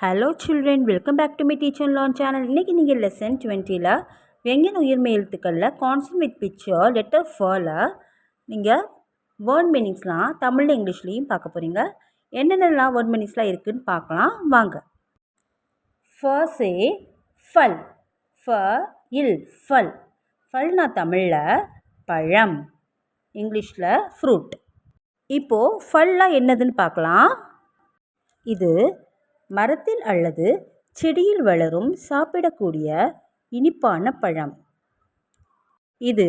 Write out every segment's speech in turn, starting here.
Hello children, welcome back to my teach and learn channel. இன்றைக்கி நீங்கள் lesson 20ல் வெங்கன் உயிர்மை எழுத்துக்களில் கான்சன்ட் வித் பிக்சர் லெட்டர் ஃபர்ல நீங்கள் வேர்ட் மீனிங்ஸ்லாம் தமிழ் இங்கிலீஷ்லேயும் பார்க்க போகிறீங்க. என்னென்னலாம் வேர்ட் மீனிங்ஸ்லாம் இருக்குதுன்னு பார்க்கலாம் வாங்க. ஃபர்ஸே ஃபல், ஃப இல் ஃபல். ஃபல்னா தமிழில் பழம், இங்கிலீஷில் ஃப்ரூட். இப்போது ஃபல்லாம் என்னதுன்னு பார்க்கலாம். இது மரத்தில் அல்லது செடியில் வளரும் சாப்பிடக்கூடிய இனிப்பான பழம். இது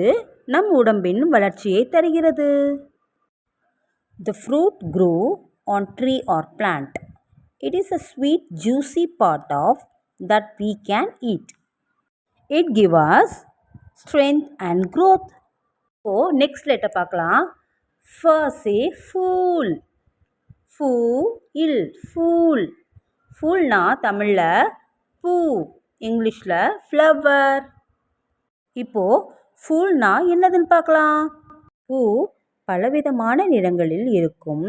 நம் உடம்பின் வளர்ச்சியை தருகிறது. The fruit grow on tree or plant. It is a sweet juicy part of that we can eat. It gives us strength and growth. So next letter பார்க்கலாம். Say fool. Foo il fool. ஃபூல்னா தமிழில் பூ, இங்கிலீஷில் flower. இப்போது ஃபூல்னா என்னதுன்னு பார்க்கலாம். பூ பலவிதமான நிறங்களில் இருக்கும்,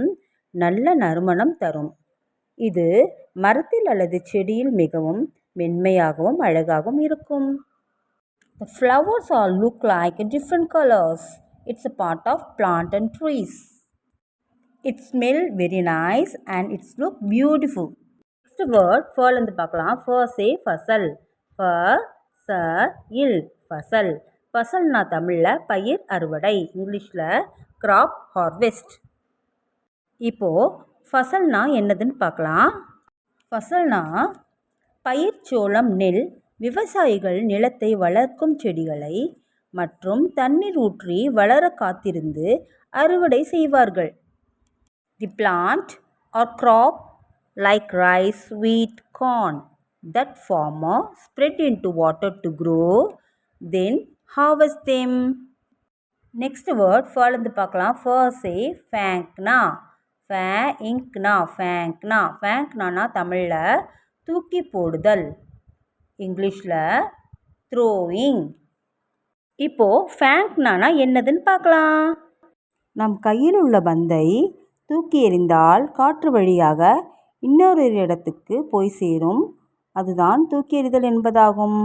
நல்ல நறுமணம் தரும். இது மரத்தில் அல்லது செடியில் மிகவும் மென்மையாகவும் அழகாகவும் இருக்கும். The flowers all look like different colors. It's a part of plant and trees. It smells very nice and it's look beautiful. Next word ஃபர்லேருந்து பார்க்கலாம். ஃபர்ஸே ஃபசல், ஃப ச இல் ஃபசல். ஃபசல்னா தமிழில் பயிர் அறுவடை, இங்கிலீஷில் கிராப் ஹார்வெஸ்ட். இப்போது ஃபசல்னா என்னதுன்னு பார்க்கலாம். ஃபசல்னா பயிர், சோளம், நெல். விவசாயிகள் நிலத்தை வளர்க்கும் செடிகளை மற்றும் தண்ணீர் ஊற்றி வளர காத்திருந்து அறுவடை செய்வார்கள். The plant or crop like rice, wheat, corn that farmer spread into water to grow, then harvest them. Next word ஃபர்லேருந்து பார்க்கலாம். ஃபர்ஸே ஃபேங்க்னா, ஃபே இங்க்னா ஃபேங்க்னா. ஃபேங்க்னா தமிழில் தூக்கி போடுதல், இங்கிலீஷில் த்ரோயிங். இப்போது ஃபேங்க்னா என்னதுன்னு பார்க்கலாம். நம் கையில் உள்ள பந்தை தூக்கி எறிந்தால் காற்று வழியாக இன்னொரு இடத்துக்கு போய் சேரும், அதுதான் தூக்கி எறிதல் என்பதாகும்.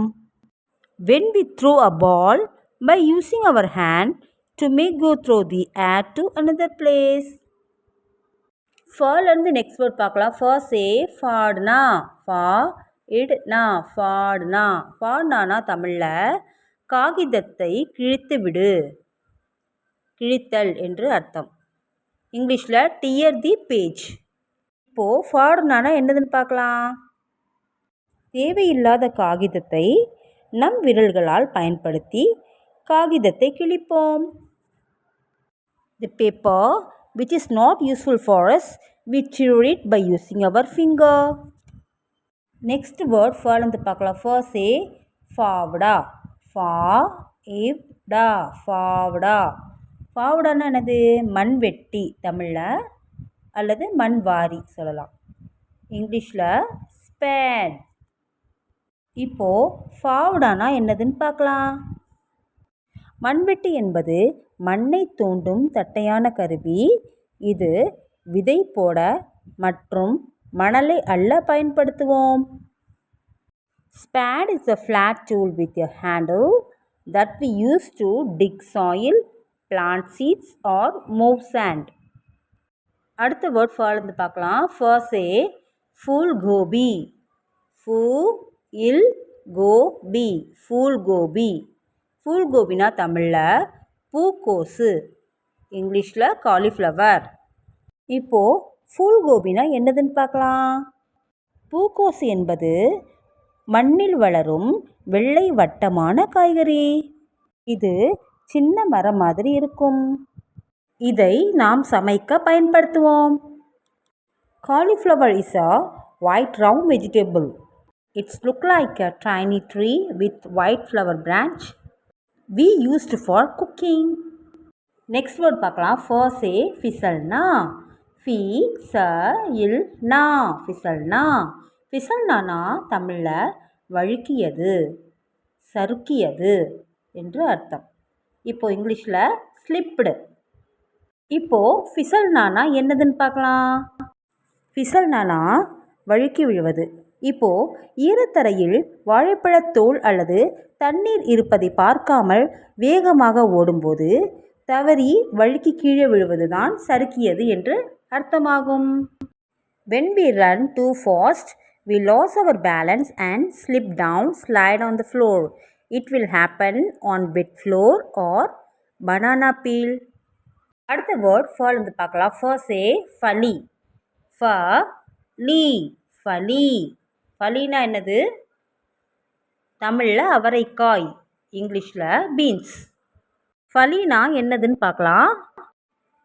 When we throw a ball by using our hand to make go through the air to another place. ஃபர்லேருந்து நெக்ஸ்ட் வேர்ட் பார்க்கலாம். ஃபர்ஸே ஃபாடுனா, ஃபா இட்னா ஃபாடுனா. ஃபாடுனா தமிழில் காகிதத்தை கிழித்து விடு, கிழித்தல் என்று அர்த்தம், இங்கிலீஷில் டியர் தி பேஜ். இப்போது ஃபாடுனா என்னதுன்னு பார்க்கலாம். தேவையில்லாத காகிதத்தை நம் விரல்களால் பயன்படுத்தி காகிதத்தை கிழிப்போம். The paper which is not useful for us, we tear it by using our finger. Next word ஃபர்லேருந்து பார்க்கலாம். ஃபர்ஸே ஃபாவுடா, ஃபா இவ்டா ஃபாவுடா. ஃபாவுடான்னா என்னது? மண்வெட்டி தமிழில், அல்லது மண்வாரி சொல்லலாம், இங்கிலீஷில் ஸ்பேட். இப்போது ஃபாவுடானா என்னதுன்னு பார்க்கலாம். மண்வெட்டி என்பது மண்ணை தோண்டும் தட்டையான கருவி. இது விதை போட மற்றும் மணலை அள்ள பயன்படுத்துவோம். Spade is a flat tool with a handle that we use to dig soil, plant seeds or move sand. அடுத்த வேர்ட் ஃபர்லேருந்து பார்க்கலாம். ஃபர்ஸே ஃபூல் கோபி, ஃபூ இல் கோபி ஃபூல் கோபி. ஃபூல் கோபினா தமிழில் பூக்கோசு, இங்கிலீஷில் காலிஃப்ளவர். இப்போது ஃபூல் கோபினா என்னதுன்னு பார்க்கலாம். பூக்கோசு என்பது மண்ணில் வளரும் வெள்ளை வட்டமான காய்கறி. இது சின்ன மரம் மாதிரி இருக்கும். இதை நாம் சமைக்க பயன்படுத்துவோம். Cauliflower is a white round vegetable. It's look like a tiny tree with white flower branch. We used for cooking. Next word பார்க்கலாம். ஃபர்ஸே ஃபிசல்னா, ஃபி ச இல் நா ஃபிசல்னா. ஃபிசல்னா தமிழில் வழுக்கியது, சறுக்கியது என்று அர்த்தம். இப்போது இங்கிலீஷில் ஸ்லிப்டு. இப்போது ஃபிசல்னா என்னதுன்னு பார்க்கலாம். ஃபிசல்னா வழுக்கி விழுவது. இப்போது ஈரத்தரையில் வாழைப்பழத்தோல் அல்லது தண்ணீர் இருப்பதை பார்க்காமல் வேகமாக ஓடும்போது தவறி வழுக்கி கீழே விழுவது தான் சறுக்கியது என்று அர்த்தமாகும். When we run too fast, we lose our balance and slip down, slide on the floor. It will happen on wet floor or banana peel. அடுத்த வேர்ட் ஃபால் வந்து பார்க்கலாம். ஃபர்ஸ்ட் ஃபலி. ஃபலி ஃபலி ஃபலினா என்னது? தமிழில் அவரைக்காய், இங்கிலீஷில் பீன்ஸ். ஃபலினா என்னதுன்னு பார்க்கலாம்.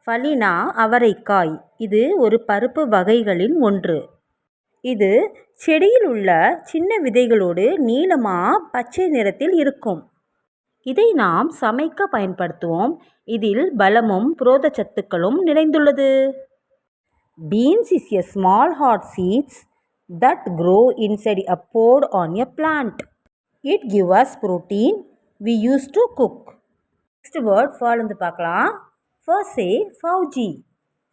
ஃபலினா அவரைக்காய். இது ஒரு பருப்பு வகைகளின் ஒன்று. இது செடியில் உள்ள சின்ன விதைகளோடு நீளமாக பச்சை நிறத்தில் இருக்கும். இதை நாம் சமைக்க பயன்படுத்துவோம். இதில் பலமும் புரதச்சத்துக்களும் நிறைந்துள்ளது. Beans is a small hard seeds that grow inside a pod on a plant. It gives us protein we use to cook. Next word fall வந்து பார்க்கலாம். First say Fauji.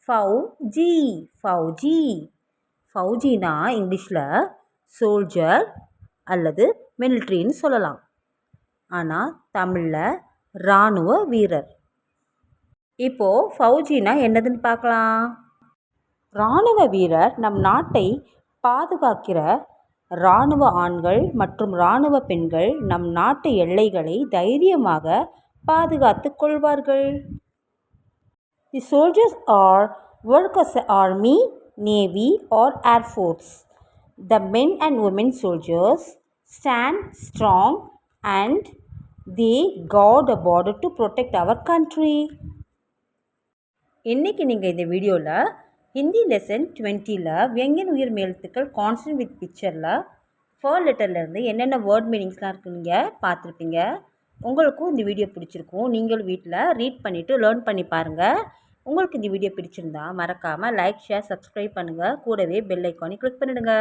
ஃபௌஜி ஃபௌஜி ஃபௌஜினா இங்கிலீஷில் சோல்ஜர் அல்லது மிலிட்ரின்னு சொல்லலாம். ஆனால் தமிழில் இராணுவ வீரர். இப்போது ஃபௌஜினா என்னதுன்னு பார்க்கலாம். இராணுவ வீரர் நம் நாட்டை பாதுகாக்கிற இராணுவ ஆண்கள் மற்றும் இராணுவ பெண்கள் நம் நாட்டு எல்லைகளை தைரியமாக பாதுகாத்து கொள்வார்கள். The soldiers work as an army, navy or air force. The men and women soldiers stand strong and they guard the border to protect our country. இன்றைக்கி நீங்கள் இந்த வீடியோவில் ஹிந்தி லெசன் 20ல் வியங்கன் உயிர் மெழுத்துக்கள் கான்சனன்ட் வித் பிக்சரில் ஃபர்ஸ்ட் லெட்டர்லேருந்து என்னென்ன வேர்ட் மீனிங்ஸ்லாம் இருக்குது நீங்கள் பார்த்துருப்பீங்க. உங்களுக்கும் இந்த வீடியோ பிடிச்சிருக்கும். நீங்களும் வீட்டில் ரீட் பண்ணிவிட்டு லேர்ன் பண்ணி பாருங்கள். உங்களுக்கு இந்த வீடியோ பிடிச்சிருந்தா மறக்காமல் லைக், ஷேர், சப்ஸ்கிரைப் பண்ணுங்கள். கூடவே பெல் ஐக்கானை கிளிக் பண்ணிவிடுங்க.